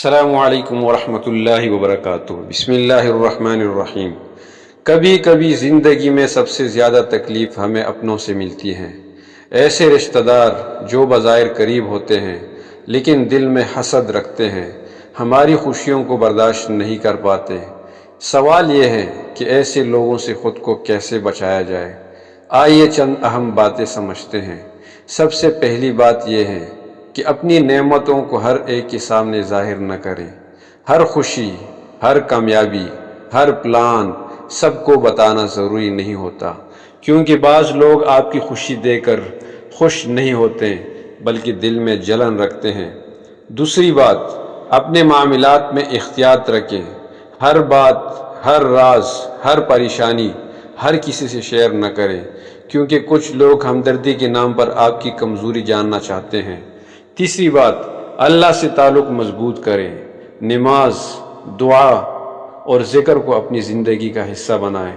السلام علیکم ورحمۃ اللہ وبرکاتہ۔ بسم اللہ الرحمن الرحیم۔ کبھی کبھی زندگی میں سب سے زیادہ تکلیف ہمیں اپنوں سے ملتی ہیں، ایسے رشتہ دار جو بظاہر قریب ہوتے ہیں لیکن دل میں حسد رکھتے ہیں، ہماری خوشیوں کو برداشت نہیں کر پاتے۔ سوال یہ ہے کہ ایسے لوگوں سے خود کو کیسے بچایا جائے۔ آئیے چند اہم باتیں سمجھتے ہیں۔ سب سے پہلی بات یہ ہے کہ اپنی نعمتوں کو ہر ایک کے سامنے ظاہر نہ کریں۔ ہر خوشی، ہر کامیابی، ہر پلان سب کو بتانا ضروری نہیں ہوتا، کیونکہ بعض لوگ آپ کی خوشی دے کر خوش نہیں ہوتے بلکہ دل میں جلن رکھتے ہیں۔ دوسری بات، اپنے معاملات میں احتیاط رکھیں۔ ہر بات، ہر راز، ہر پریشانی ہر کسی سے شیئر نہ کریں، کیونکہ کچھ لوگ ہمدردی کے نام پر آپ کی کمزوری جاننا چاہتے ہیں۔ تیسری بات، اللہ سے تعلق مضبوط کریں۔ نماز، دعا اور ذکر کو اپنی زندگی کا حصہ بنائیں۔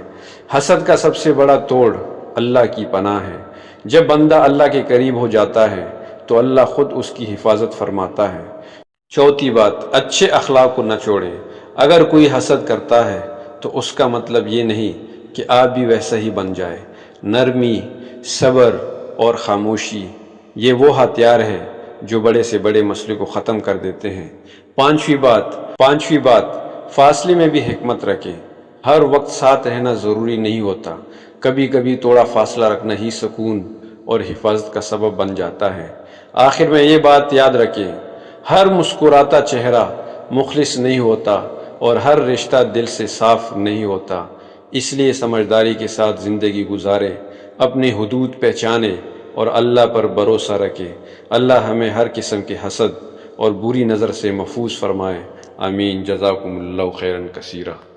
حسد کا سب سے بڑا توڑ اللہ کی پناہ ہے۔ جب بندہ اللہ کے قریب ہو جاتا ہے تو اللہ خود اس کی حفاظت فرماتا ہے۔ چوتھی بات، اچھے اخلاق کو نہ چھوڑیں۔ اگر کوئی حسد کرتا ہے تو اس کا مطلب یہ نہیں کہ آپ بھی ویسا ہی بن جائے۔ نرمی، صبر اور خاموشی یہ وہ ہتھیار ہے جو بڑے سے بڑے مسئلے کو ختم کر دیتے ہیں۔ پانچویں بات، فاصلے میں بھی حکمت رکھیں۔ ہر وقت ساتھ رہنا ضروری نہیں ہوتا، کبھی کبھی تھوڑا فاصلہ رکھنا ہی سکون اور حفاظت کا سبب بن جاتا ہے۔ آخر میں یہ بات یاد رکھیں، ہر مسکراتا چہرہ مخلص نہیں ہوتا اور ہر رشتہ دل سے صاف نہیں ہوتا۔ اس لیے سمجھداری کے ساتھ زندگی گزاریں، اپنی حدود پہچانیں اور اللہ پر بھروسہ رکھیں۔ اللہ ہمیں ہر قسم کے حسد اور بری نظر سے محفوظ فرمائے۔ آمین۔ جزاکم اللہ خیرا کثیرا۔